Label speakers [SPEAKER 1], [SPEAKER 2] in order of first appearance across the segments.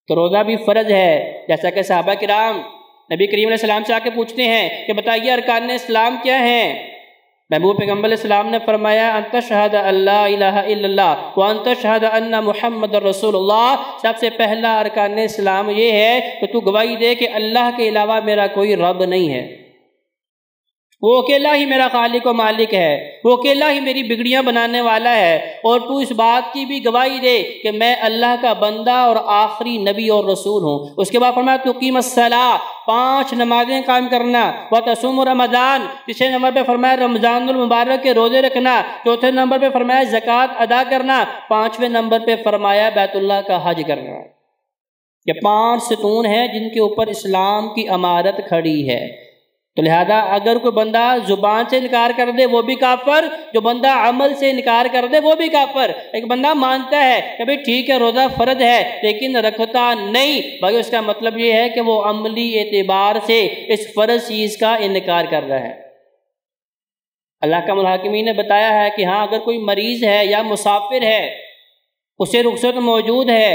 [SPEAKER 1] تو روزہ بھی فرض ہے، جیسا کہ صحابہ کرام نبی کریم علیہ السلام سے آ کے پوچھتے ہیں کہ بتائیے ارکان اسلام کیا ہیں؟ محبوب پیغمبر علیہ السلام نے فرمایا ان تشہد اللہ الہ الا اللہ وان تشہد ان محمد رسول اللہ۔ سب سے پہلا ارکان اسلام یہ ہے کہ تو گواہی دے کہ اللہ کے علاوہ میرا کوئی رب نہیں ہے، وہ اکیلا ہی میرا خالق و مالک ہے، وہ اکیلا ہی میری بگڑیاں بنانے والا ہے، اور تو اس بات کی بھی گواہی دے کہ میں اللہ کا بندہ اور آخری نبی اور رسول ہوں۔ اس کے بعد فرمایا تقیم الصلاۃ، 5 نمازیں قائم کرنا، وتصوم رمضان، تیسرے نمبر پہ فرمایا رمضان المبارک کے روزے رکھنا، چوتھے نمبر پہ فرمایا زکوٰۃ ادا کرنا، 5ویں نمبر پہ فرمایا بیت اللہ کا حج کرنا۔ یہ 5 ستون ہیں جن کے اوپر اسلام کی عمارت کھڑی ہے۔ تو لہذا اگر کوئی بندہ زبان سے انکار کر دے وہ بھی کافر، جو بندہ عمل سے انکار کر دے وہ بھی کافر۔ ایک بندہ مانتا ہے کہ بھئی ٹھیک ہے روزہ فرض ہے لیکن رکھتا نہیں، بھائی اس کا مطلب یہ ہے کہ وہ عملی اعتبار سے اس فرض چیز کا انکار کر رہا ہے۔ اللہ کا الحاکمین نے بتایا ہے کہ ہاں اگر کوئی مریض ہے یا مسافر ہے، اسے رخصت موجود ہے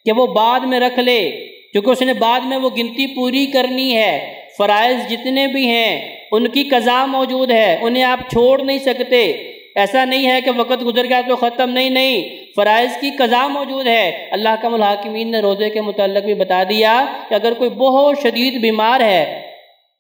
[SPEAKER 1] کہ وہ بعد میں رکھ لے، کیونکہ اس نے بعد میں وہ گنتی پوری کرنی ہے۔ فرائض جتنے بھی ہیں ان کی قضا موجود ہے، انہیں آپ چھوڑ نہیں سکتے۔ ایسا نہیں ہے کہ وقت گزر گیا تو ختم، نہیں، فرائض کی قضا موجود ہے۔ اللہ کا الحاکمین نے روزے کے متعلق بھی بتا دیا کہ اگر کوئی بہت شدید بیمار ہے،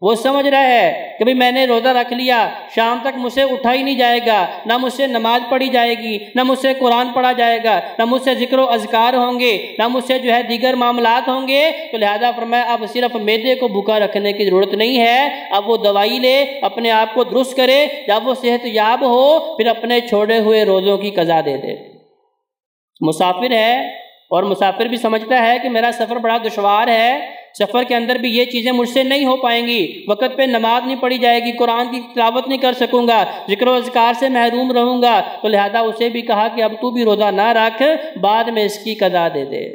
[SPEAKER 1] وہ سمجھ رہا ہے کہ بھئی میں نے روزہ رکھ لیا، شام تک مجھ سے اٹھا ہی نہیں جائے گا، نہ مجھ سے نماز پڑھی جائے گی، نہ مجھ سے قرآن پڑھا جائے گا، نہ مجھ سے ذکر و اذکار ہوں گے، نہ مجھ سے دیگر معاملات ہوں گے، تو لہذا فرمایا اب صرف معدے کو بھوکا رکھنے کی ضرورت نہیں ہے، اب وہ دوائی لے، اپنے آپ کو درست کرے، جب وہ صحت یاب ہو پھر اپنے چھوڑے ہوئے روزوں کی قضا دے دے۔ مسافر ہے اور مسافر بھی سمجھتا ہے کہ میرا سفر بڑا دشوار ہے، سفر کے اندر بھی یہ چیزیں مجھ سے نہیں ہو پائیں گی، وقت پہ نماز نہیں پڑھی جائے گی، قرآن کی تلاوت نہیں کر سکوں گا، ذکر و اذکار سے محروم رہوں گا، تو لہذا اسے بھی کہا کہ اب تو بھی روزہ نہ رکھ، بعد میں اس کی قضا دے دے۔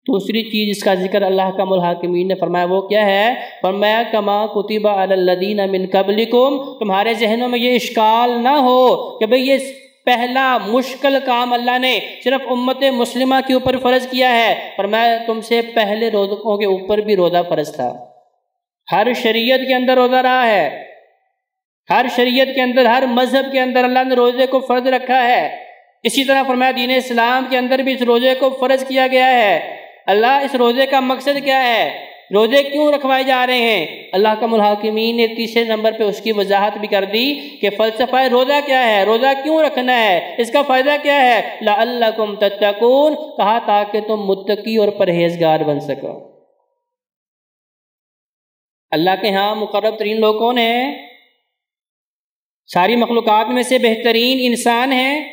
[SPEAKER 1] دوسری چیز اس کا ذکر اللہ کا الحاکمین نے فرمایا وہ کیا ہے؟ فرمایا کما کتب علی الذین من قبلکم، تمہارے ذہنوں میں یہ اشکال نہ ہو کہ بھئی یہ پہلا مشکل کام اللہ نے صرف امت مسلمہ کے اوپر فرض کیا ہے، فرمایا تم سے پہلے روزوں کے اوپر بھی روزہ فرض تھا۔ ہر شریعت کے اندر روزہ رہا ہے، ہر شریعت کے اندر، ہر مذہب کے اندر اللہ نے روزے کو فرض رکھا ہے۔ اسی طرح فرمایا دین اسلام کے اندر بھی اس روزے کو فرض کیا گیا ہے۔ اللہ اس روزے کا مقصد کیا ہے؟ روزے کیوں رکھوائے جا رہے ہیں؟ اللہ کا الحاکمین نے تیسرے نمبر پہ اس کی وضاحت بھی کر دی کہ فلسفہ روزہ کیا ہے، روزہ کیوں رکھنا ہے، اس کا فائدہ کیا ہے؟ لعلکم تتقون، کہا تاکہ تم متقی اور پرہیزگار بن سکو۔ اللہ کے ہاں مقرب ترین لوگ کون ہیں؟ ساری مخلوقات میں سے بہترین انسان ہیں۔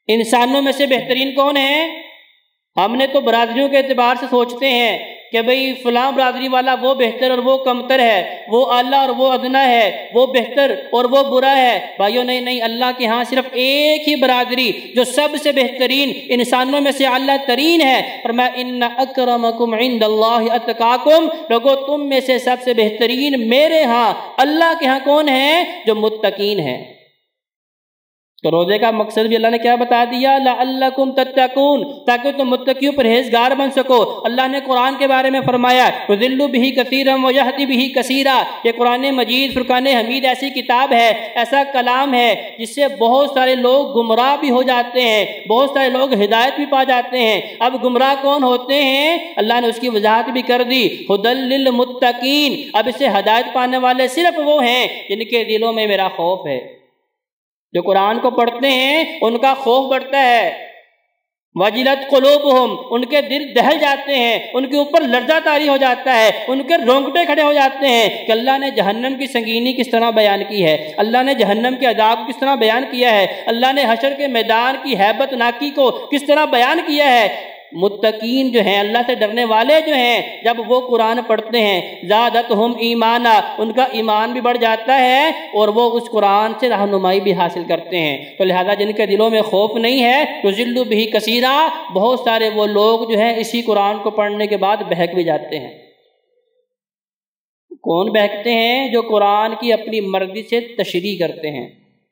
[SPEAKER 1] انسانوں میں سے بہترین کون ہیں؟ ہم نے تو برادریوں کے اعتبار سے سوچتے ہیں کہ بھئی فلاں برادری والا وہ بہتر اور وہ کمتر ہے، وہ اعلیٰ اور وہ ادنا ہے، وہ بہتر اور وہ برا ہے۔ بھائیو نہیں، اللہ کے ہاں صرف ایک ہی برادری جو سب سے بہترین انسانوں میں سے اعلیٰ ترین ہے، فرمایا ان اکرمکم عند اللہ اتقاکم، لوگو تم میں سے سب سے بہترین میرے ہاں اللہ کے ہاں کون ہیں؟ جو متقین ہیں۔ تو روزے کا مقصد بھی اللہ نے کیا بتا دیا؟ لعلکم تتقون، تاکہ تم متقی و پرہیزگار بن سکو۔ اللہ نے قرآن کے بارے میں فرمایا یضل بہ کثیرا ویہدی بہ کثیرا، یہ قرآن مجید فرقان حمید ایسی کتاب ہے، ایسا کلام ہے جس سے بہت سارے لوگ گمراہ بھی ہو جاتے ہیں، بہت سارے لوگ ہدایت بھی پا جاتے ہیں۔ اب گمراہ کون ہوتے ہیں؟ اللہ نے اس کی وضاحت بھی کر دی، ھدی للمتقین، اب اس سے ہدایت پانے والے صرف وہ ہیں جن کے دلوں میں میرا خوف ہے، جو قرآن کو پڑھتے ہیں ان کا خوف بڑھتا ہے۔ وجلت قلوبہم، ان کے دل دہل جاتے ہیں، ان کے اوپر لرزہ طاری ہو جاتا ہے، ان کے رونگٹے کھڑے ہو جاتے ہیں کہ اللہ نے جہنم کی سنگینی کس طرح بیان کی ہے، اللہ نے جہنم کے عذاب کس طرح بیان کیا ہے، اللہ نے حشر کے میدان کی ہیبت ناکی کو کس طرح بیان کیا ہے۔ متقین جو ہیں، اللہ سے ڈرنے والے جو ہیں، جب وہ قرآن پڑھتے ہیں زادتہم ایمانا، ان کا ایمان بھی بڑھ جاتا ہے اور وہ اس قرآن سے رہنمائی بھی حاصل کرتے ہیں۔ تو لہذا جن کے دلوں میں خوف نہیں ہے یضل بہ کثیرا، بہت سارے وہ لوگ جو ہیں اسی قرآن کو پڑھنے کے بعد بہک بھی جاتے ہیں۔ کون بہکتے ہیں؟ جو قرآن کی اپنی مرضی سے تشریح کرتے ہیں،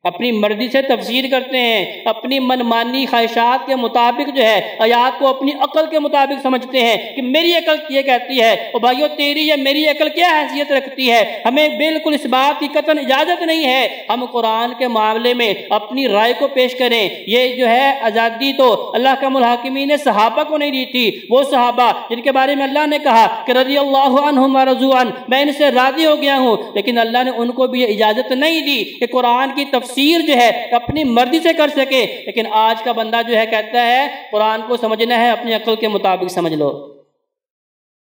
[SPEAKER 1] اپنی مرضی سے تفسیر کرتے ہیں، اپنی منمانی خواہشات کے مطابق جو ہے آیات کو اپنی عقل کے مطابق سمجھتے ہیں کہ میری عقل یہ کہتی ہے۔ اور بھائیو تیری یا میری عقل کیا حیثیت رکھتی ہے؟ ہمیں بالکل اس بات کی قطعاً اجازت نہیں ہے ہم قرآن کے معاملے میں اپنی رائے کو پیش کریں۔ یہ جو ہے آزادی تو اللہ کا الحاکمین نے صحابہ کو نہیں دی تھی، وہ صحابہ جن کے بارے میں اللہ نے کہا کہ رضی اللہ عنہم ورضوا عنہ، میں ان سے راضی ہو گیا ہوں، لیکن اللہ نے ان کو بھی یہ اجازت نہیں دی کہ قرآن کی تفسیر جو ہے اپنی مرضی سے کر سکے۔ لیکن آج کا بندہ جو ہے کہتا ہے قرآن کو سمجھنا ہے اپنی عقل کے مطابق سمجھ لو۔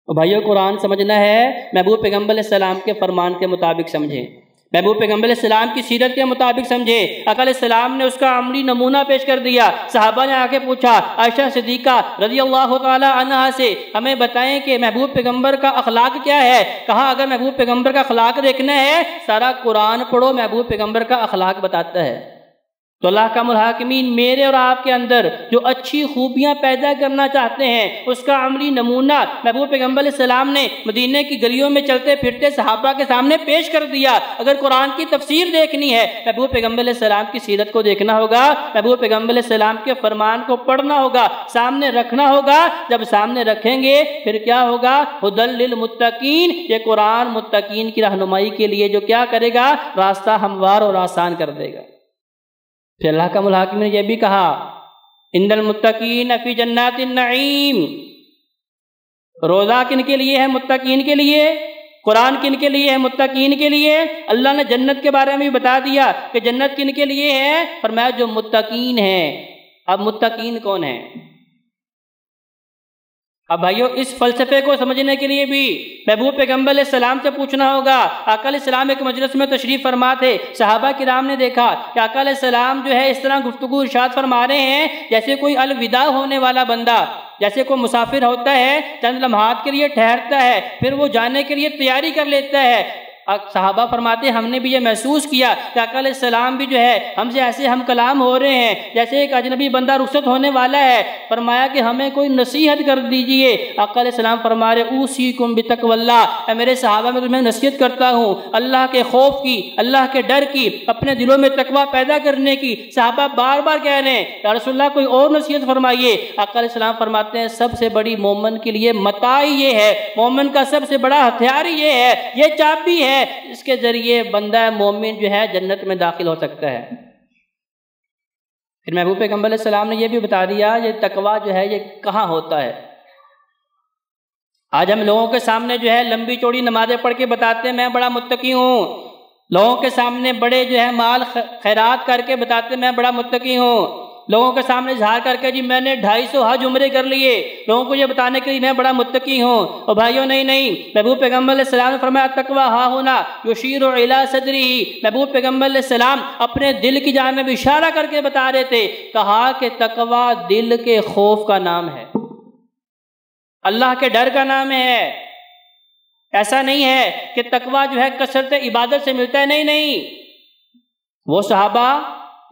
[SPEAKER 1] بھائیو قرآن سمجھنا ہے محبوب پیغمبر علیہ السلام کے فرمان کے مطابق سمجھیں، محبوب پیغمبر علیہ السلام کی سیرت کے مطابق سمجھیں۔ آقا علیہ السلام نے اس کا عملی نمونہ پیش کر دیا۔ صحابہ نے آ کے پوچھا عائشہ صدیقہ رضی اللہ تعالی عنہا سے، ہمیں بتائیں کہ محبوب پیغمبر کا اخلاق کیا ہے؟ کہا اگر محبوب پیغمبر کا اخلاق دیکھنا ہے سارا قرآن پڑھو، محبوب پیغمبر کا اخلاق بتاتا ہے۔ تو اللہ کا الحاکمین میرے اور آپ کے اندر جو اچھی خوبیاں پیدا کرنا چاہتے ہیں اس کا عملی نمونہ محبوب پیغمبر علیہ السلام نے مدینے کی گلیوں میں چلتے پھرتے صحابہ کے سامنے پیش کر دیا۔ اگر قرآن کی تفسیر دیکھنی ہے محبوب پیغمبر علیہ السلام کی سیرت کو دیکھنا ہوگا، محبوب پیغمبر علیہ السلام کے فرمان کو پڑھنا ہوگا، سامنے رکھنا ہوگا۔ جب سامنے رکھیں گے پھر کیا ہوگا؟ ھدی للمتقین، یہ قرآن متقین کی رہنمائی کے لیے جو کیا کرے گا؟ راستہ ہموار اور آسان کر دے گا۔ پھر اللہ کا الحاکم نے یہ بھی کہا ان المتقین فی جنات النعیم، روزہ کن کے لیے ہے؟ متقین کے لیے۔ قرآن کن کے لیے ہے؟ متقین کے لیے۔ اللہ نے جنت کے بارے میں بھی بتا دیا کہ جنت کن کے لیے ہے، فرمایا جو متقین ہیں۔ اب متقین کون ہیں؟ اب بھائیو اس فلسفے کو سمجھنے کے لیے بھی محبوب پیغمبر علیہ السلام سے پوچھنا ہوگا۔ آقا علیہ السلام ایک مجلس میں تشریف فرما تھے، صحابہ کرام نے دیکھا کہ آقا علیہ السلام جو ہے اس طرح گفتگو ارشاد فرما رہے ہیں جیسے کوئی الوداع ہونے والا بندہ، جیسے کوئی مسافر ہوتا ہے چند لمحات کے لیے ٹھہرتا ہے پھر وہ جانے کے لیے تیاری کر لیتا ہے۔ صحابہ فرماتے ہیں ہم نے بھی یہ محسوس کیا کہ آقا علیہ السلام بھی جو ہے ہم سے ایسے ہم کلام ہو رہے ہیں جیسے ایک اجنبی بندہ رخصت ہونے والا ہے۔ فرمایا کہ ہمیں کوئی نصیحت کر دیجئے۔ آقا علیہ السلام فرما رہے اوصیکم بتقوی اللہ، اے میرے صحابہ میں تمہیں نصیحت کرتا ہوں اللہ کے خوف کی، اللہ کے ڈر کی، اپنے دلوں میں تقوی پیدا کرنے کی۔ صحابہ بار بار کہہ رہے ہیں یا رسول اللہ کوئی اور نصیحت فرمائیے۔ آقا علیہ السلام فرماتے ہیں سب سے بڑی مومن کے لیے متاع یہ ہے، مومن کا سب سے بڑا ہتھیار یہ ہے، یہ چابی ہے، اس کے ذریعے بندہ مومن جو ہے جنت میں داخل ہو سکتا ہے۔ پھر محبوب پیغمبر علیہ السلام نے یہ بھی بتا دیا یہ تقویٰ جو ہے یہ کہاں ہوتا ہے۔ آج ہم لوگوں کے سامنے جو ہے لمبی چوڑی نمازیں پڑھ کے بتاتے ہیں میں بڑا متقی ہوں، لوگوں کے سامنے بڑے جو ہے مال خیرات کر کے بتاتے ہیں میں بڑا متقی ہوں، لوگوں کے سامنے اظہار کر کے جی میں نے 250 حج عمرے کر لیے، لوگوں کو یہ بتانے کے لیے میں بڑا متقی ہوں۔ اور بھائیوں نہیں، محبوب پیغمبر علیہ السلام نے فرمایا تقویٰ ہا ہونا یشیر الی صدری، محبوب پیغمبر علیہ السلام اپنے دل کی جانب اشارہ کر کے بتا رہے تھے، کہا کہ تقویٰ دل کے خوف کا نام ہے، اللہ کے ڈر کا نام ہے۔ ایسا نہیں ہے کہ تقویٰ جو ہے کثرت عبادت سے ملتا ہے، نہیں، وہ صحابہ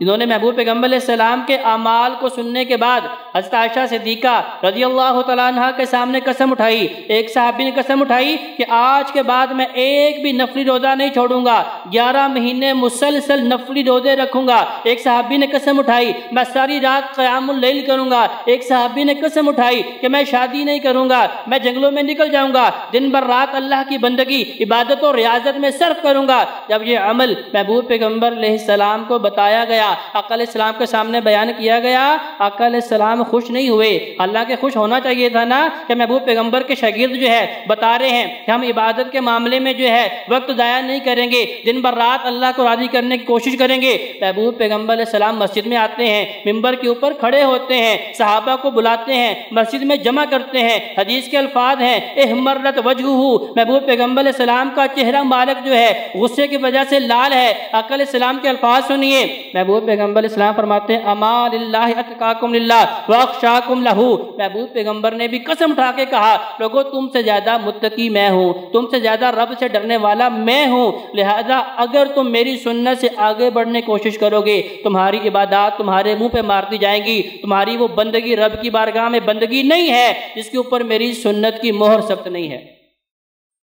[SPEAKER 1] جنہوں نے محبوب پیغمبر علیہ السلام کے اعمال کو سننے کے بعد حضرت عائشہ صدیقہ رضی اللہ تعالیٰ عنہ کے سامنے قسم اٹھائی، ایک صحابی نے قسم اٹھائی کہ آج کے بعد میں ایک بھی نفلی روزہ نہیں چھوڑوں گا، 11 مہینے مسلسل نفلی روزے رکھوں گا۔ ایک صحابی نے قسم اٹھائی میں ساری رات قیام اللیل کروں گا۔ ایک صحابی نے قسم اٹھائی کہ میں شادی نہیں کروں گا، میں جنگلوں میں نکل جاؤں گا، دن بھر رات اللہ کی بندگی عبادت و ریاضت میں صرف کروں گا۔ جب یہ عمل محبوب پیغمبر علیہ السلام کو بتایا گیا، آقا علیہ السلام کے سامنے بیان کیا گیا، آقا علیہ السلام خوش نہیں ہوئے۔ حالانکہ خوش ہونا چاہیے تھا نا کہ محبوب پیغمبر کے شاگرد جو ہے بتا رہے ہیں کہ ہم عبادت کے معاملے میں جو ہے وقت ضائع نہیں کریں گے، دن بھر رات اللہ کو راضی کرنے کی کوشش کریں گے۔ محبوب پیغمبر علیہ السلام مسجد میں آتے ہیں، منبر کے اوپر کھڑے ہوتے ہیں، صحابہ کو بلاتے ہیں، مسجد میں جمع کرتے ہیں۔ حدیث کے الفاظ ہیں احمرت وجہہ، محبوب پیغمبر علیہ السلام کا چہرہ مبارک جو ہے غصے کی وجہ سے لال ہے۔ آقا علیہ السلام کے الفاظ سنیے، محبوب پیغمبر علیہ السلام فرماتے ہیں اما للہ اتقاکم للہ واخشاکم لہ، محبوب پیغمبر نے بھی قسم اٹھا کے کہا لوگوں تم سے زیادہ متقی میں ہوں، تم سے زیادہ رب سے ڈرنے والا میں ہوں، لہذا اگر تم میری سنت سے آگے بڑھنے کی کوشش کرو گے تمہاری عبادات تمہارے منہ پہ مار دی جائیں گی، تمہاری وہ بندگی رب کی بارگاہ میں بندگی نہیں ہے جس کے اوپر میری سنت کی مہر ثبت نہیں ہے۔